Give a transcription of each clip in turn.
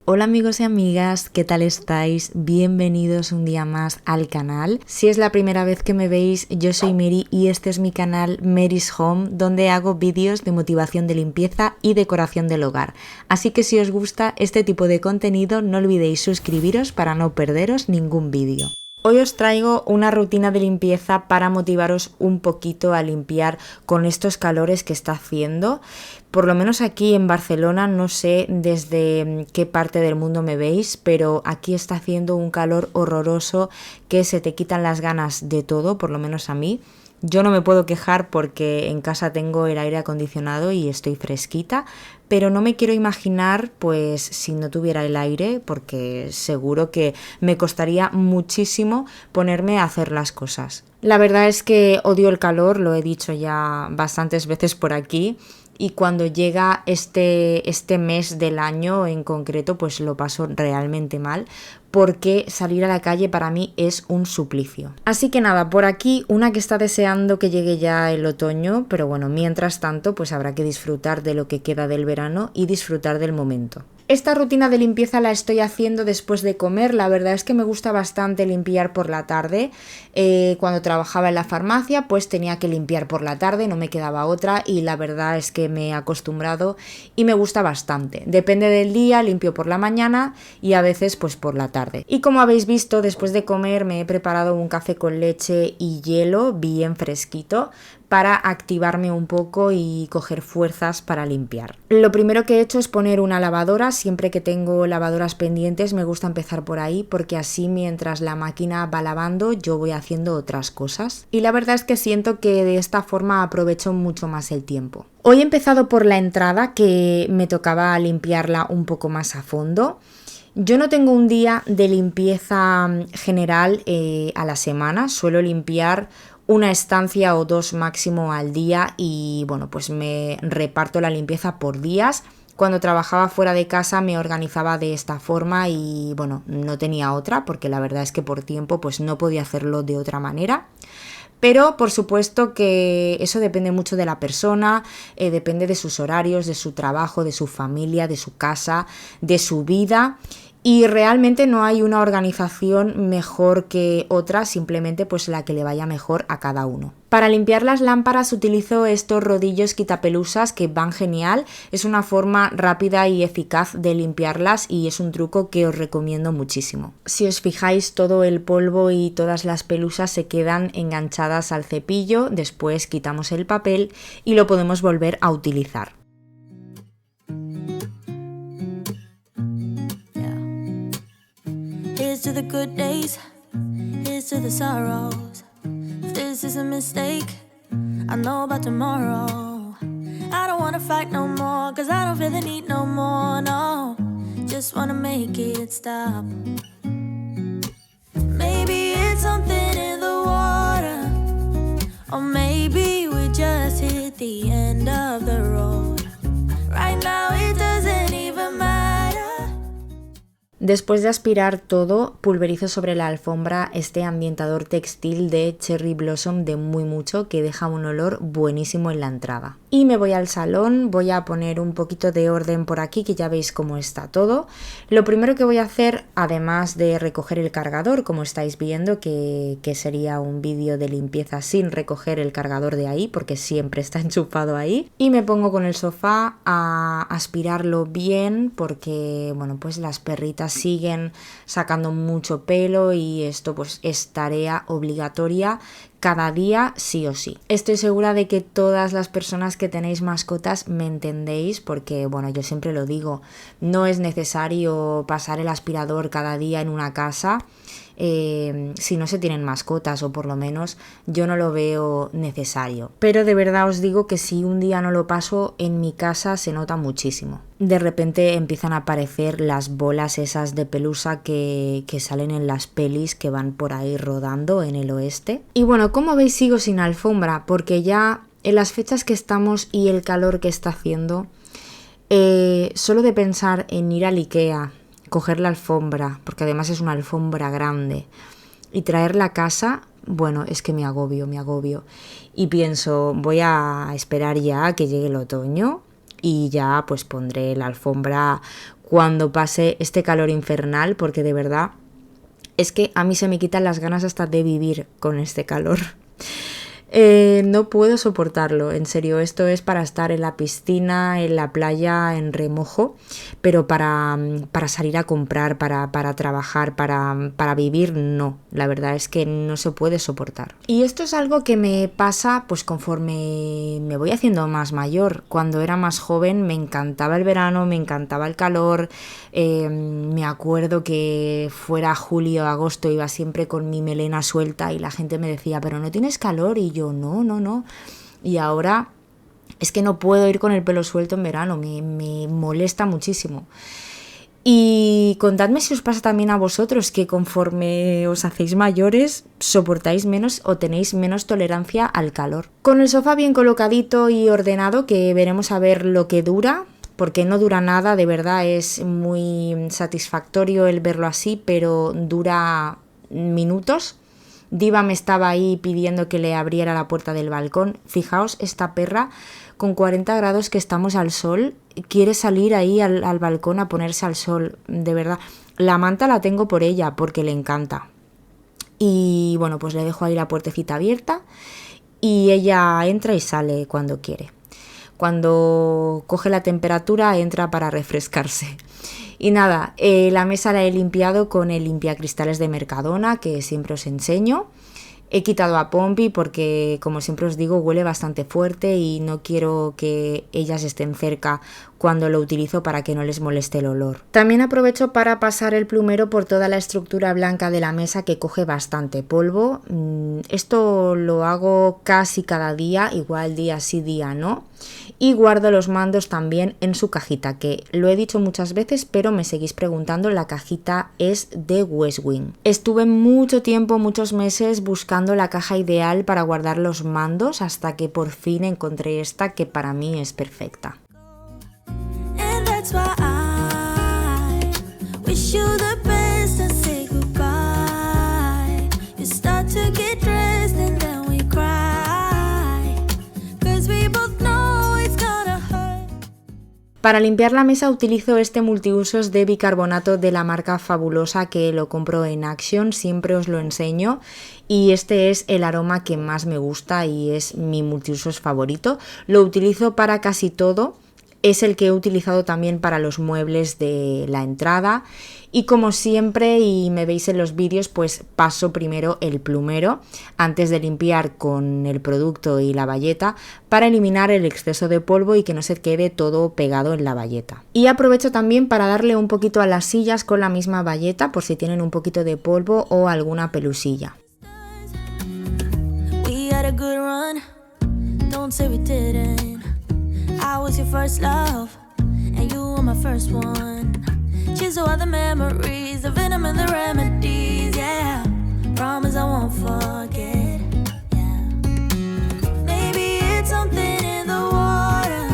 Hola amigos y amigas, ¿qué tal estáis? Bienvenidos un día más al canal. Si es la primera vez que me veis, yo soy Mary y este es mi canal Mary's Home, donde hago vídeos de motivación de limpieza y decoración del hogar. Así que si os gusta este tipo de contenido, no olvidéis suscribiros para no perderos ningún vídeo. Hoy os traigo una rutina de limpieza para motivaros un poquito a limpiar con estos calores que está haciendo. Por lo menos aquí en Barcelona, no sé desde qué parte del mundo me veis, pero aquí está haciendo un calor horroroso que se te quitan las ganas de todo, por lo menos a mí. Yo no me puedo quejar porque en casa tengo el aire acondicionado y estoy fresquita, pero no me quiero imaginar pues si no tuviera el aire, porque seguro que me costaría muchísimo ponerme a hacer las cosas. La verdad es que odio el calor, lo he dicho ya bastantes veces por aquí. Y cuando llega este mes del año en concreto, pues lo paso realmente mal, porque salir a la calle para mí es un suplicio. Así que nada, por aquí una que está deseando que llegue ya el otoño, pero bueno, mientras tanto pues habrá que disfrutar de lo que queda del verano y disfrutar del momento. Esta rutina de limpieza la estoy haciendo después de comer. La verdad es que me gusta bastante limpiar por la tarde. Cuando trabajaba en la farmacia pues tenía que limpiar por la tarde, no me quedaba otra y la verdad es que me he acostumbrado y me gusta bastante. Depende del día, limpio por la mañana y a veces pues por la tarde. Y como habéis visto, después de comer me he preparado un café con leche y hielo bien fresquito para activarme un poco y coger fuerzas para limpiar. Lo primero que he hecho es poner una lavadora. Siempre que tengo lavadoras pendientes me gusta empezar por ahí porque así mientras la máquina va lavando yo voy haciendo otras cosas. Y la verdad es que siento que de esta forma aprovecho mucho más el tiempo. Hoy he empezado por la entrada, que me tocaba limpiarla un poco más a fondo. Yo no tengo un día de limpieza general a la semana, suelo limpiar una estancia o dos máximo al día y bueno, pues me reparto la limpieza por días. Cuando trabajaba fuera de casa me organizaba de esta forma y bueno, no tenía otra porque la verdad es que por tiempo pues no podía hacerlo de otra manera. Pero por supuesto que eso depende mucho de la persona, depende de sus horarios, de su trabajo, de su familia, de su casa, de su vida. Y realmente no hay una organización mejor que otra, simplemente pues la que le vaya mejor a cada uno. Para limpiar las lámparas utilizo estos rodillos quitapelusas que van genial. Es una forma rápida y eficaz de limpiarlas y es un truco que os recomiendo muchísimo. Si os fijáis, todo el polvo y todas las pelusas se quedan enganchadas al cepillo, después quitamos el papel y lo podemos volver a utilizar. Here's to the good days, here's to the sorrows. If this is a mistake, I know about tomorrow. I don't wanna fight no more, cause I don't feel the need no more, no. Just wanna make it stop. Maybe it's something in the water, or maybe we just hit the end of the road. Right now it doesn't even matter. Después de aspirar todo, pulverizo sobre la alfombra este ambientador textil de Cherry Blossom de Muy Mucho, que deja un olor buenísimo en la entrada. Y me voy al salón, voy a poner un poquito de orden por aquí, que ya veis cómo está todo. Lo primero que voy a hacer, además de recoger el cargador, como estáis viendo, que sería un vídeo de limpieza sin recoger el cargador de ahí, porque siempre está enchufado ahí. Y me pongo con el sofá a aspirarlo bien, porque bueno, pues las perritas siguen sacando mucho pelo y esto pues es tarea obligatoria cada día sí o sí. Estoy segura de que todas las personas que tenéis mascotas me entendéis porque bueno, yo siempre lo digo, no es necesario pasar el aspirador cada día en una casa si no se tienen mascotas, o por lo menos yo no lo veo necesario. Pero de verdad os digo que si un día no lo paso en mi casa se nota muchísimo. De repente empiezan a aparecer las bolas esas de pelusa que salen en las pelis que van por ahí rodando en el oeste. Y bueno, como veis sigo sin alfombra porque ya en las fechas que estamos y el calor que está haciendo, solo de pensar en ir al IKEA, coger la alfombra, porque además es una alfombra grande, y traerla a casa, bueno, es que me agobio. Y pienso, voy a esperar ya a que llegue el otoño y ya pues pondré la alfombra cuando pase este calor infernal, porque de verdad es que a mí se me quitan las ganas hasta de vivir con este calor. No puedo soportarlo, en serio, esto es para estar en la piscina, en la playa, en remojo, pero para salir a comprar, para trabajar, para vivir, no, la verdad es que no se puede soportar. Y esto es algo que me pasa pues conforme me voy haciendo más mayor. Cuando era más joven me encantaba el verano, me encantaba el calor, me acuerdo que fuera julio o agosto iba siempre con mi melena suelta y la gente me decía, pero no tienes calor, y yo no. Y ahora es que no puedo ir con el pelo suelto en verano, me molesta muchísimo. Y contadme si os pasa también a vosotros, que conforme os hacéis mayores soportáis menos o tenéis menos tolerancia al calor. Con el sofá bien colocadito y ordenado, que veremos a ver lo que dura, porque no dura nada, de verdad es muy satisfactorio el verlo así, pero dura minutos. Diva me estaba ahí pidiendo que le abriera la puerta del balcón. Fijaos, esta perra con 40 grados que estamos al sol, quiere salir ahí al balcón a ponerse al sol, de verdad. La manta la tengo por ella, porque le encanta. Y bueno, pues le dejo ahí la puertecita abierta y ella entra y sale cuando quiere. Cuando coge la temperatura entra para refrescarse. Y nada, la mesa la he limpiado con el limpiacristales de Mercadona, que siempre os enseño. He quitado a Pompi porque, como siempre os digo, huele bastante fuerte y no quiero que ellas estén cerca cuando lo utilizo para que no les moleste el olor. También aprovecho para pasar el plumero por toda la estructura blanca de la mesa, que coge bastante polvo. Esto lo hago casi cada día, igual día sí, día no. Y guardo los mandos también en su cajita, que lo he dicho muchas veces, pero me seguís preguntando, la cajita es de Westwing. Estuve mucho tiempo, muchos meses, buscando la caja ideal para guardar los mandos, hasta que por fin encontré esta, que para mí es perfecta. Para limpiar la mesa utilizo este multiusos de bicarbonato de la marca Fabulosa, que lo compro en Action, siempre os lo enseño, y este es el aroma que más me gusta y es mi multiusos favorito. Lo utilizo para casi todo, es el que he utilizado también para los muebles de la entrada, y como siempre, y me veis en los vídeos, pues paso primero el plumero antes de limpiar con el producto y la bayeta, para eliminar el exceso de polvo y que no se quede todo pegado en la bayeta. Y aprovecho también para darle un poquito a las sillas con la misma bayeta, por si tienen un poquito de polvo o alguna pelusilla. I was your first love, and you were my first one. Cheers to all the memories, the venom and the remedies, yeah. Promise I won't forget, yeah. Maybe it's something in the water,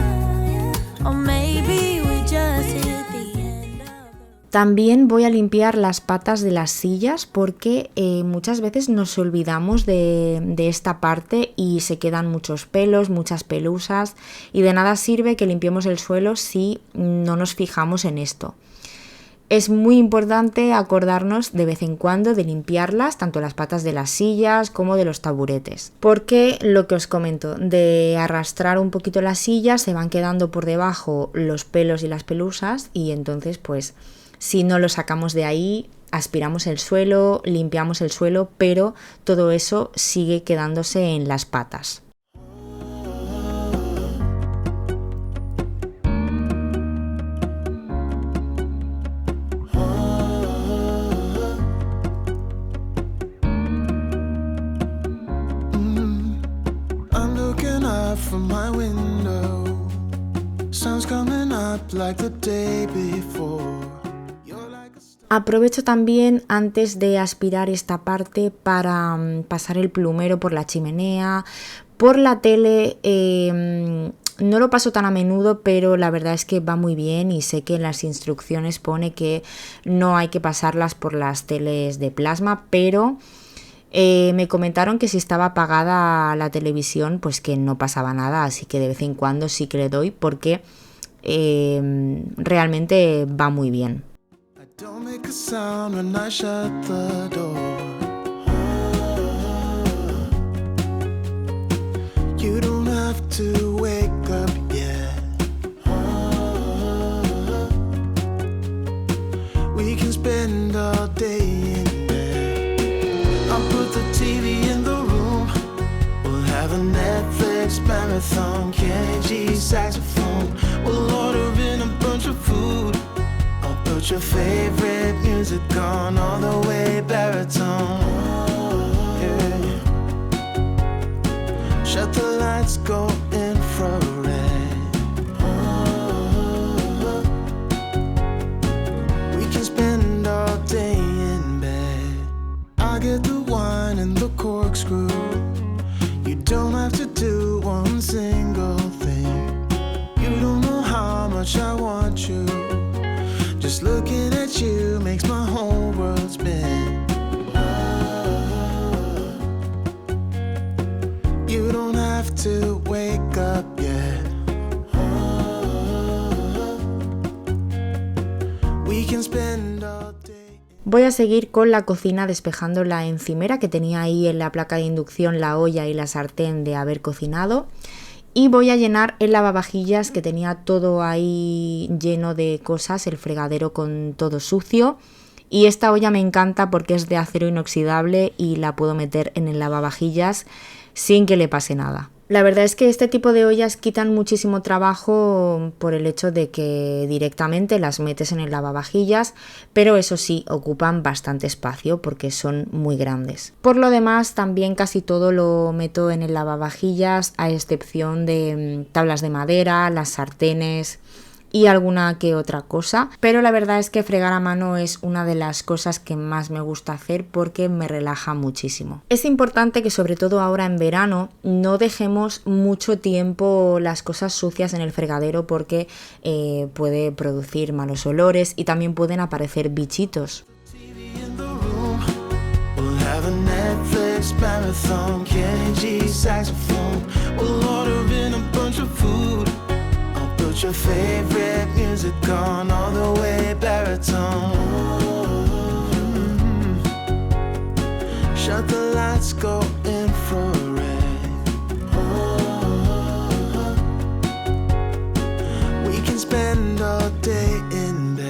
or maybe we just hit the end of the... También voy a limpiar las patas de las sillas, porque muchas veces nos olvidamos de esta parte y se quedan muchos pelos, muchas pelusas, y de nada sirve que limpiemos el suelo si no nos fijamos en esto. Es muy importante acordarnos de vez en cuando de limpiarlas, tanto las patas de las sillas como de los taburetes, porque lo que os comento, de arrastrar un poquito la silla se van quedando por debajo los pelos y las pelusas, y entonces pues si no lo sacamos de ahí, aspiramos el suelo, limpiamos el suelo, pero todo eso sigue quedándose en las patas. From my window, sun's coming up like the day before. Aprovecho también antes de aspirar esta parte para pasar el plumero por la chimenea, por la tele. No lo paso tan a menudo, pero la verdad es que va muy bien, y sé que en las instrucciones pone que no hay que pasarlas por las teles de plasma, pero me comentaron que si estaba apagada la televisión, pues que no pasaba nada, así que de vez en cuando sí que le doy, porque realmente va muy bien. You don't have to wake up yet. We can spend all day in bed. I'll put the TV in the room. We'll have a Netflix marathon. Kenny G saxophone. We'll order in a bunch of food. I'll put your favorite music on all the way baritone. Yeah. Shut the lights, go infrared. We can spend all day in bed. I get the wine and the corkscrew. You don't have to do one single thing. You don't know how much I want you. Just looking at you makes my whole world spin. You don't have to wake up yet. We can spend all day. Voy a seguir con la cocina despejando la encimera que tenía ahí en la placa de inducción, la olla y la sartén de haber cocinado. Y voy a llenar el lavavajillas que tenía todo ahí lleno de cosas, el fregadero con todo sucio. Y esta olla me encanta porque es de acero inoxidable y la puedo meter en el lavavajillas sin que le pase nada. La verdad es que este tipo de ollas quitan muchísimo trabajo por el hecho de que directamente las metes en el lavavajillas, pero eso sí, ocupan bastante espacio porque son muy grandes. Por lo demás, también casi todo lo meto en el lavavajillas, a excepción de tablas de madera, las sartenes y alguna que otra cosa, pero la verdad es que fregar a mano es una de las cosas que más me gusta hacer porque me relaja muchísimo. Es importante que sobre todo ahora en verano no dejemos mucho tiempo las cosas sucias en el fregadero porque puede producir malos olores y también pueden aparecer bichitos. Put your favorite music on all the way baritone. Shut the lights, go infrared. We can spend all day in bed.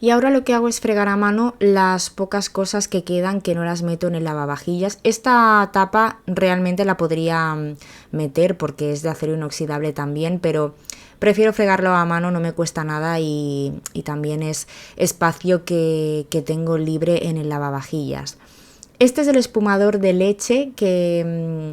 Y ahora lo que hago es fregar a mano las pocas cosas que quedan que no las meto en el lavavajillas. Esta tapa realmente la podría meter porque es de acero inoxidable también, pero prefiero fregarlo a mano, no me cuesta nada y también es espacio que tengo libre en el lavavajillas. Este es el espumador de leche que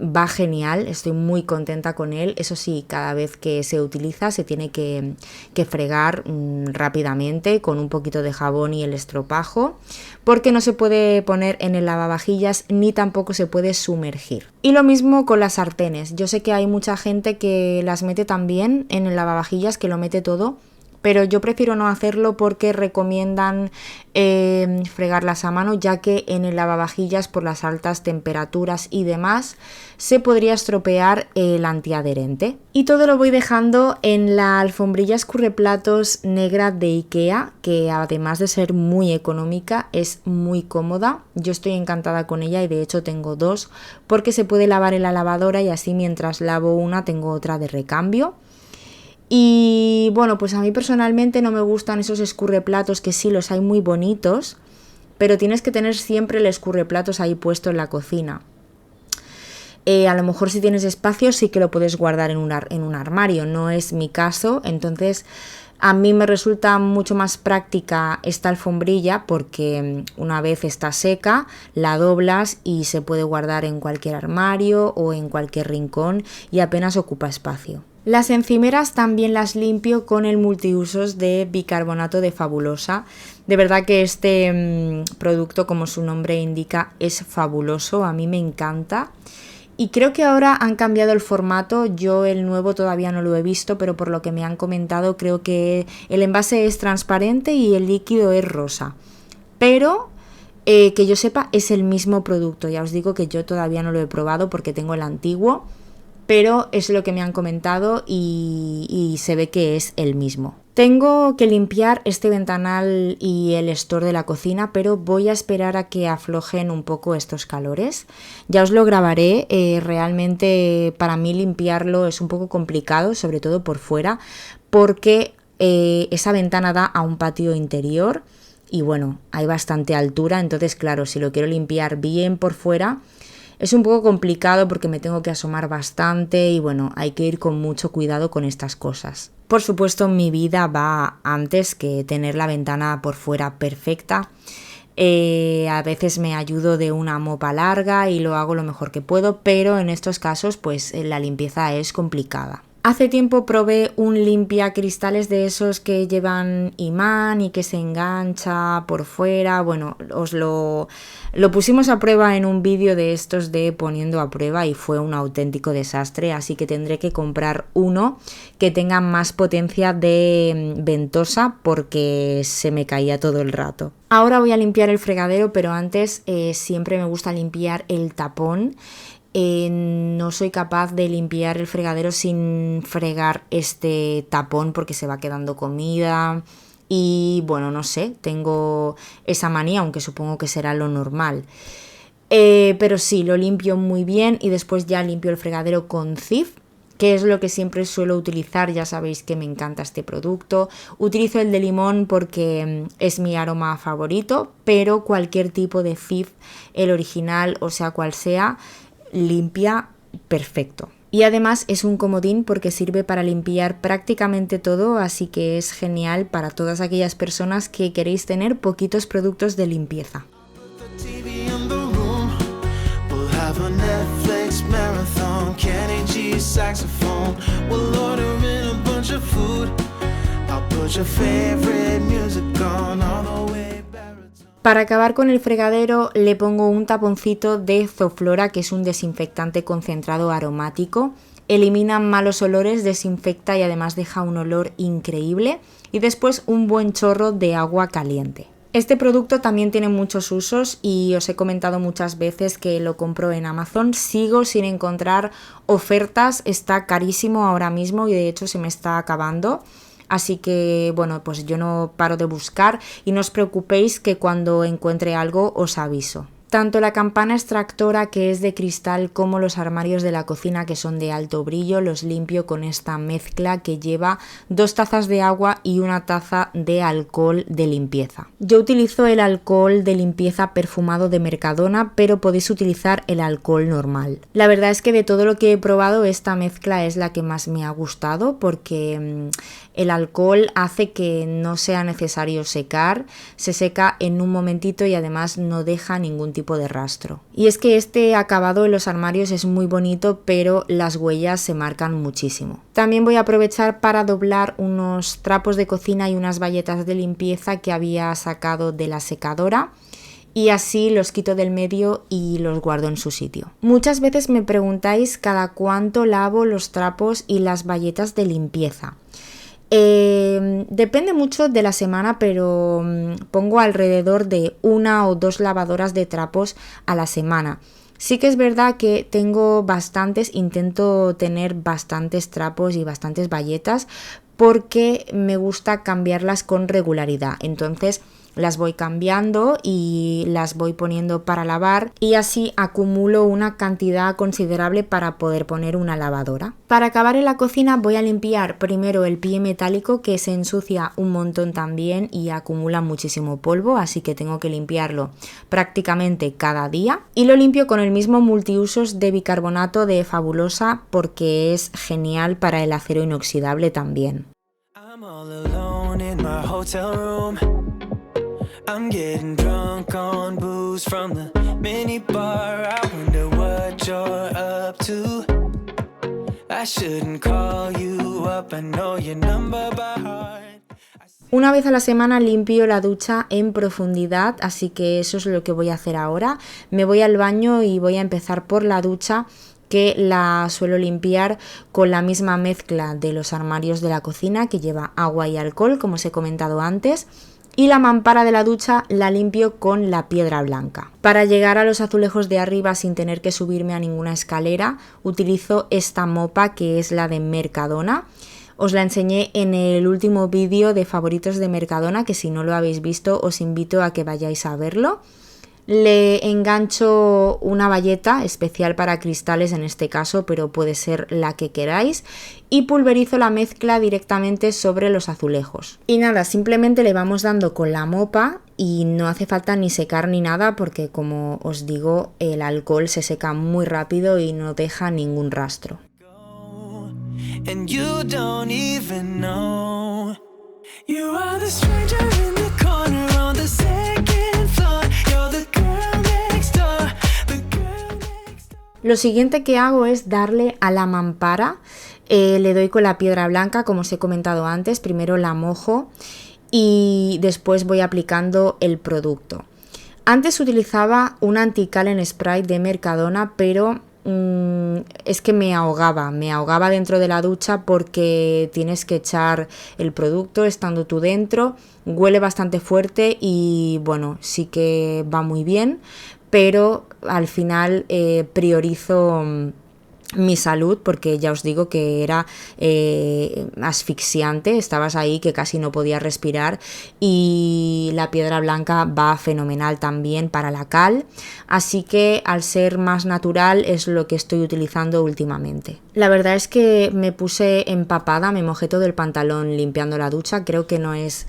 va genial, estoy muy contenta con él. Eso sí, cada vez que se utiliza se tiene que fregar rápidamente con un poquito de jabón y el estropajo, porque no se puede poner en el lavavajillas ni tampoco se puede sumergir. Y lo mismo con las sartenes. Yo sé que hay mucha gente que las mete también en el lavavajillas, que lo mete todo, pero yo prefiero no hacerlo porque recomiendan fregarlas a mano, ya que en el lavavajillas por las altas temperaturas y demás se podría estropear el antiadherente. Y todo lo voy dejando en la alfombrilla escurreplatos negra de Ikea, que además de ser muy económica es muy cómoda. Yo estoy encantada con ella y de hecho tengo dos porque se puede lavar en la lavadora y así mientras lavo una tengo otra de recambio. Y bueno, pues a mí personalmente no me gustan esos escurreplatos, que sí los hay muy bonitos, pero tienes que tener siempre el escurreplatos ahí puesto en la cocina. A lo mejor si tienes espacio sí que lo puedes guardar en un armario, no es mi caso, entonces a mí me resulta mucho más práctica esta alfombrilla porque una vez está seca la doblas y se puede guardar en cualquier armario o en cualquier rincón y apenas ocupa espacio. Las encimeras también las limpio con el multiusos de bicarbonato de Fabulosa. De verdad que este producto, como su nombre indica, es fabuloso, a mí me encanta. Y creo que ahora han cambiado el formato, yo el nuevo todavía no lo he visto, pero por lo que me han comentado creo que el envase es transparente y el líquido es rosa. Pero Que yo sepa es el mismo producto, ya os digo que yo todavía no lo he probado porque tengo el antiguo, pero es lo que me han comentado y se ve que es el mismo. Tengo que limpiar este ventanal y el store de la cocina, pero voy a esperar a que aflojen un poco estos calores. Ya os lo grabaré, realmente para mí limpiarlo es un poco complicado, sobre todo por fuera, porque esa ventana da a un patio interior y bueno, hay bastante altura, entonces claro, si lo quiero limpiar bien por fuera es un poco complicado porque me tengo que asomar bastante y bueno, hay que ir con mucho cuidado con estas cosas. Por supuesto, mi vida va antes que tener la ventana por fuera perfecta. A veces me ayudo de una mopa larga y lo hago lo mejor que puedo, pero en estos casos pues la limpieza es complicada. Hace tiempo probé un limpiacristales de esos que llevan imán y que se engancha por fuera. Bueno, os lo pusimos a prueba en un vídeo de estos de poniendo a prueba y fue un auténtico desastre, así que tendré que comprar uno que tenga más potencia de ventosa porque se me caía todo el rato. Ahora voy a limpiar el fregadero, pero antes siempre me gusta limpiar el tapón. No soy capaz de limpiar el fregadero sin fregar este tapón porque se va quedando comida y bueno, no sé, tengo esa manía, aunque supongo que será lo normal. Pero sí, lo limpio muy bien y después ya limpio el fregadero con Cif, que es lo que siempre suelo utilizar. Ya sabéis que me encanta este producto. Utilizo el de limón porque es mi aroma favorito, pero cualquier tipo de Cif, el original o sea cual sea, limpia perfecto. Y además es un comodín porque sirve para limpiar prácticamente todo, así que es genial para todas aquellas personas que queréis tener poquitos productos de limpieza. Para acabar con el fregadero le pongo un taponcito de Zoflora, que es un desinfectante concentrado aromático. Elimina malos olores, desinfecta y además deja un olor increíble. Y después un buen chorro de agua caliente. Este producto también tiene muchos usos y os he comentado muchas veces que lo compro en Amazon. Sigo sin encontrar ofertas, está carísimo ahora mismo y de hecho se me está acabando. Así que, bueno, pues yo no paro de buscar y no os preocupéis que cuando encuentre algo os aviso. Tanto la campana extractora, que es de cristal, como los armarios de la cocina, que son de alto brillo, los limpio con esta mezcla que lleva 2 tazas de agua y 1 taza de alcohol de limpieza. Yo utilizo el alcohol de limpieza perfumado de Mercadona, pero podéis utilizar el alcohol normal. La verdad es que de todo lo que he probado, esta mezcla es la que más me ha gustado porque el alcohol hace que no sea necesario secar, se seca en un momentito y además no deja ningún tipo de rastro. Y es que este acabado en los armarios es muy bonito, pero las huellas se marcan muchísimo. También voy a aprovechar para doblar unos trapos de cocina y unas bayetas de limpieza que había sacado de la secadora. Y así los quito del medio y los guardo en su sitio. Muchas veces me preguntáis cada cuánto lavo los trapos y las bayetas de limpieza. Depende mucho de la semana, pero pongo alrededor de 1 o 2 lavadoras de trapos a la semana. Sí que es verdad que tengo bastantes, intento tener bastantes trapos y bastantes bayetas porque me gusta cambiarlas con regularidad. Entonces las voy cambiando y las voy poniendo para lavar y así acumulo una cantidad considerable para poder poner una lavadora. Para acabar en la cocina voy a limpiar primero el pie metálico, que se ensucia un montón también y acumula muchísimo polvo, así que tengo que limpiarlo prácticamente cada día. Y lo limpio con el mismo multiusos de bicarbonato de Fabulosa porque es genial para el acero inoxidable también. I'm all alone in my hotel room. I'm getting drunk on booze from the minibar. I wonder what you're up to. I shouldn't call you up, I know your number by heart. Una vez a la semana limpio la ducha en profundidad, así que eso es lo que voy a hacer ahora. Me voy al baño y voy a empezar por la ducha, que la suelo limpiar con la misma mezcla de los armarios de la cocina, que lleva agua y alcohol, como os he comentado antes. y la mampara de la ducha la limpio con la piedra blanca. Para llegar a los azulejos de arriba sin tener que subirme a ninguna escalera, utilizo esta mopa que es la de Mercadona. Os la enseñé en el último vídeo de favoritos de Mercadona, que si no lo habéis visto os invito a que vayáis a verlo. Le engancho una bayeta especial para cristales en este caso, pero puede ser la que queráis, y pulverizo la mezcla directamente sobre los azulejos. Y nada, simplemente le vamos dando con la mopa y no hace falta ni secar ni nada porque, como os digo, el alcohol se seca muy rápido y no deja ningún rastro. And you don't even know you are the stranger in the corner on the second floor. You're the girl next door, the girl next door. Lo siguiente que hago es darle a la mampara. Le doy con la piedra blanca, como os he comentado antes. Primero la mojo y después voy aplicando el producto. Antes utilizaba un antical en spray de Mercadona, pero es que me ahogaba dentro de la ducha porque tienes que echar el producto estando tú dentro, huele bastante fuerte y bueno, sí que va muy bien, pero al final priorizo mi salud porque ya os digo que era asfixiante, estabas ahí que casi no podías respirar, y la piedra blanca va fenomenal también para la cal, así que al ser más natural es lo que estoy utilizando últimamente. La verdad es que me puse empapada, me mojé todo el pantalón limpiando la ducha, creo que no es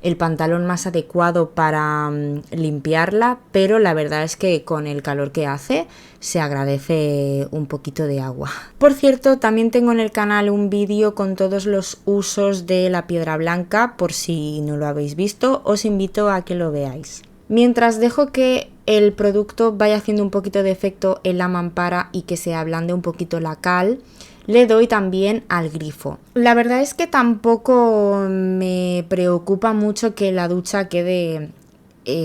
el pantalón más adecuado para limpiarla, pero la verdad es que con el calor que hace se agradece un poquito de agua. Por cierto, también tengo en el canal un vídeo con todos los usos de la piedra blanca, por si no lo habéis visto, os invito a que lo veáis. Mientras dejo que el producto vaya haciendo un poquito de efecto en la mampara y que se ablande un poquito la cal, le doy también al grifo. La verdad es que tampoco me preocupa mucho que la ducha quede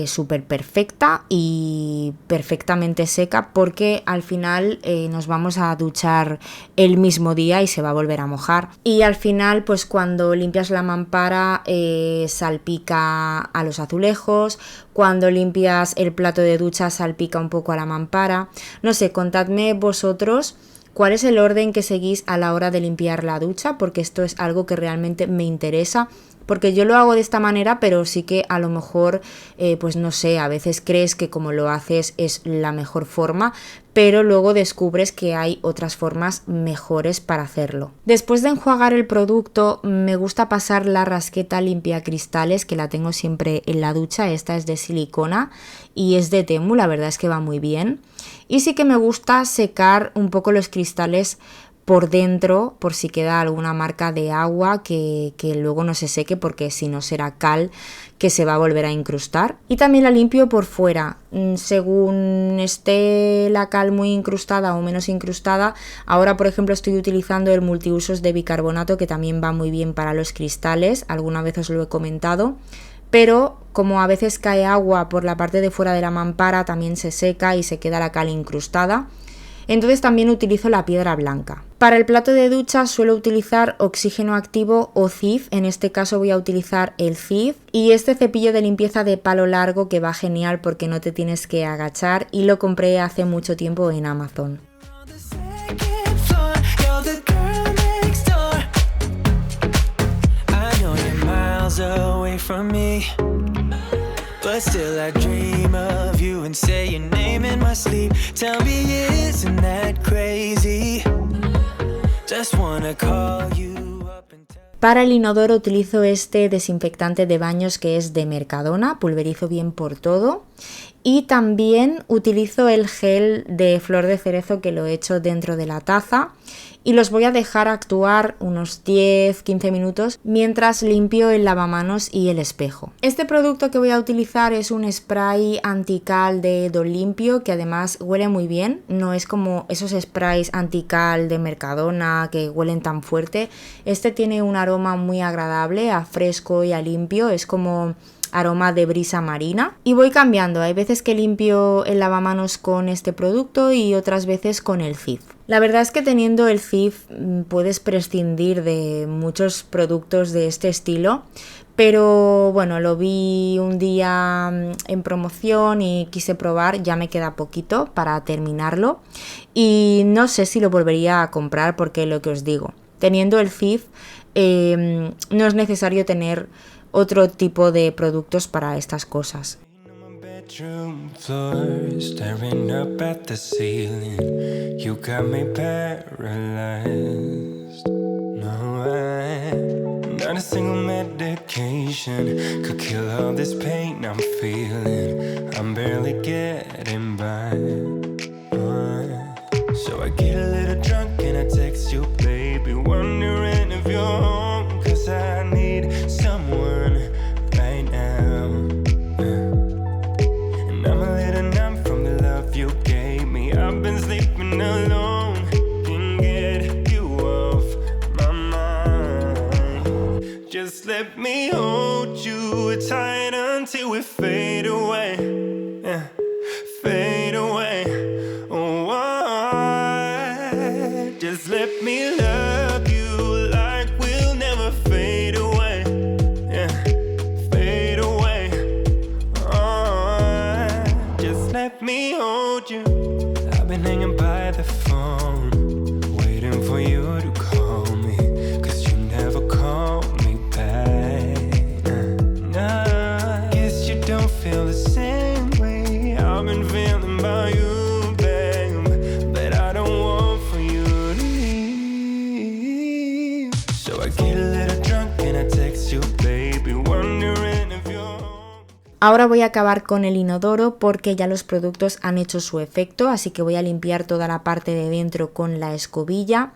súper perfecta y perfectamente seca, porque al final nos vamos a duchar el mismo día y se va a volver a mojar. Y al final, pues cuando limpias la mampara salpica a los azulejos, cuando limpias el plato de ducha salpica un poco a la mampara. No sé, contadme vosotros ¿cuál es el orden que seguís a la hora de limpiar la ducha? Porque esto es algo que realmente me interesa, porque yo lo hago de esta manera, pero sí que a lo mejor, pues no sé, a veces crees que como lo haces es la mejor forma, pero luego descubres que hay otras formas mejores para hacerlo. Después de enjuagar el producto, me gusta pasar la rasqueta limpiacristales, que la tengo siempre en la ducha. Esta es de silicona y es de Temu, la verdad es que va muy bien. Y sí que me gusta secar un poco los cristales por dentro, por si queda alguna marca de agua que luego no se seque, porque si no será cal que se va a volver a incrustar. Y también la limpio por fuera, según esté la cal muy incrustada o menos incrustada. Ahora, por ejemplo, estoy utilizando el multiusos de bicarbonato, que también va muy bien para los cristales, alguna vez os lo he comentado. Pero como a veces cae agua por la parte de fuera de la mampara, también se seca y se queda la cal incrustada. Entonces también utilizo la piedra blanca. Para el plato de ducha suelo utilizar oxígeno activo o Cif, en este caso voy a utilizar el Cif, y este cepillo de limpieza de palo largo que va genial porque no te tienes que agachar, y lo compré hace mucho tiempo en Amazon. But still I dream of you and say your name in my sleep. Tell me, isn't that crazy? Just wanna call you up and tell. Para el inodoro utilizo este desinfectante de baños que es de Mercadona, pulverizo bien por todo. Y también utilizo el gel de flor de cerezo, que lo he hecho dentro de la taza, y los voy a dejar actuar unos 10-15 minutos mientras limpio el lavamanos y el espejo. Este producto que voy a utilizar es un spray antical de Dolimpio, que además huele muy bien, no es como esos sprays antical de Mercadona que huelen tan fuerte. Este tiene un aroma muy agradable, a fresco y a limpio, es como aroma de brisa marina. Y voy cambiando, hay veces que limpio el lavamanos con este producto y otras veces con el Cif. La verdad es que teniendo el Cif puedes prescindir de muchos productos de este estilo, pero bueno, lo vi un día en promoción y quise probar, ya me queda poquito para terminarlo y no sé si lo volvería a comprar porque lo que os digo, teniendo el Cif no es necesario tener otro tipo de productos para estas cosas. Bedroom floor, staring up at the ceiling. You got me paralyzed. No, not a single medication could kill all this pain I'm feeling. I'm barely getting by. So I get a little drunk and I text you, baby, wondering if you're home, 'cause I need someone right now. I'm a little numb from the love you gave me. I've been sleeping alone, can't get you off my mind. Just let me hold you tight until we fade away, yeah, fade away. Oh, just let me love you like we'll never fade away, yeah, fade away. Let me hold you. I've been hanging by the phone, waiting for you to call me, 'cause you never call me back. Nah, guess you don't feel the same way I've been feeling about you, babe, but I don't want for you to leave. So I get a little drunk and I text you, baby, wondering if you're. Ahora voy a acabar con el inodoro porque ya los productos han hecho su efecto, así que voy a limpiar toda la parte de dentro con la escobilla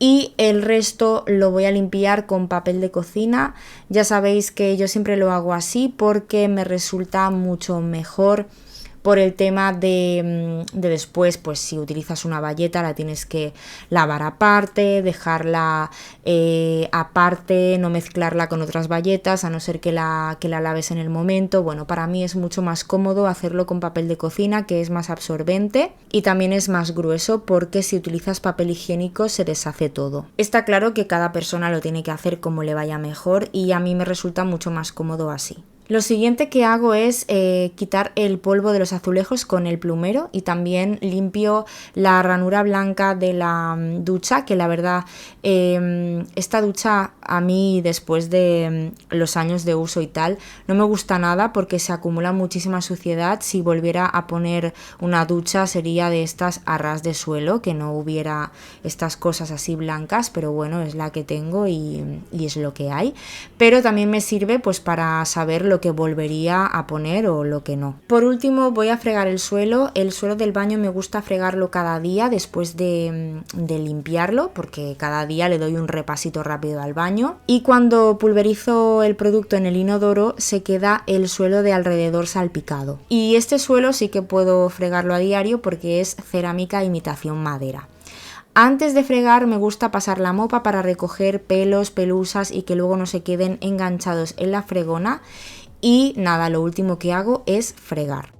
y el resto lo voy a limpiar con papel de cocina. Ya sabéis que yo siempre lo hago así porque me resulta mucho mejor por el tema de después, pues si utilizas una bayeta la tienes que lavar aparte, dejarla aparte, no mezclarla con otras bayetas, a no ser que la laves en el momento. Bueno, para mí es mucho más cómodo hacerlo con papel de cocina, que es más absorbente y también es más grueso, porque si utilizas papel higiénico se deshace todo. Está claro que cada persona lo tiene que hacer como le vaya mejor y a mí me resulta mucho más cómodo así. Lo siguiente que hago es quitar el polvo de los azulejos con el plumero y también limpio la ranura blanca de la ducha, que la verdad esta ducha a mí después de los años de uso y tal no me gusta nada porque se acumula muchísima suciedad. Si volviera a poner una ducha sería de estas a ras de suelo, que no hubiera estas cosas así blancas, pero bueno, es la que tengo y es lo que hay. Pero también me sirve pues para saber lo que volvería a poner o lo que no. Por último voy a fregar el suelo. El suelo del baño me gusta fregarlo cada día después de limpiarlo, porque cada día le doy un repasito rápido al baño, y cuando pulverizo el producto en el inodoro se queda el suelo de alrededor salpicado. Y este suelo sí que puedo fregarlo a diario porque es cerámica imitación madera. Antes de fregar me gusta pasar la mopa para recoger pelos, pelusas y que luego no se queden enganchados en la fregona. Y nada, lo último que hago es fregar.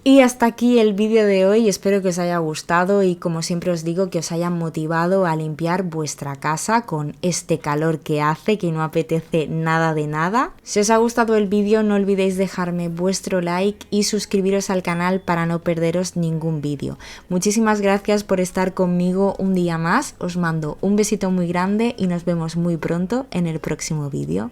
Y hasta aquí el vídeo de hoy, espero que os haya gustado y como siempre os digo, que os haya motivado a limpiar vuestra casa con este calor que hace, que no apetece nada de nada. Si os ha gustado el vídeo no olvidéis dejarme vuestro like y suscribiros al canal para no perderos ningún vídeo. Muchísimas gracias por estar conmigo un día más, os mando un besito muy grande y nos vemos muy pronto en el próximo vídeo.